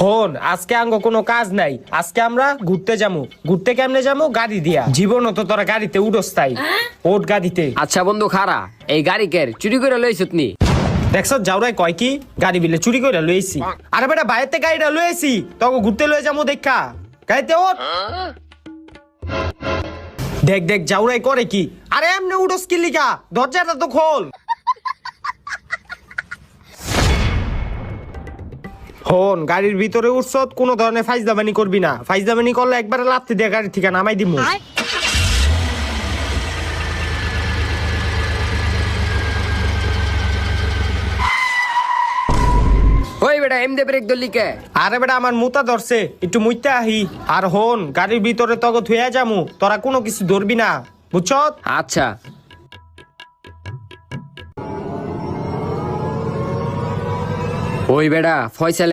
হন আজকে আঙ্গ কোনো কাজ নাই, আজকে আমরা ঘুরতে যাবো। ঘুরতে কেমনে যাবো? গাড়ি দিয়া। জীবন তো তোরা গাড়িতে উড়স তাই ওট গাড়িতে। আচ্ছা বন্ধু খারা, এই গাড়ি কের চুরি করে লইছত নি? দেখছ যাওরাই কয় কি গাড়ি বিলে চুরি করে লইছি। আরে বেটা বাইরেতে গাড়িটা লইছি, তখন ঘুরতে লয়ে যাবো দেখা। গাড়িতে ওঠ। দেখ দেখ যাওরাই করে কি। আরে এমনি উঠোস কি লিগা? দরজাটা তো খোল। হন গাড়ির ভিতরে উঠছ, কোনো ধরনের ফাইজদামানি করবি না। ফাইজদামানি করলে একবারে লাথি দিয়ে গাড়ি থেকে নামাই দিমু। ওই বেটা এমদে ব্রেক দলি কে? আরে বেটা আমার মুতা ধরছে, একটু মুইতে আহি। আর হন গাড়ির ভিতরে তক থুয়া যামু, তোরা কোনো কিছু ধরবি না, বুঝছ? আচ্ছা ওই বেটা ফয়সাল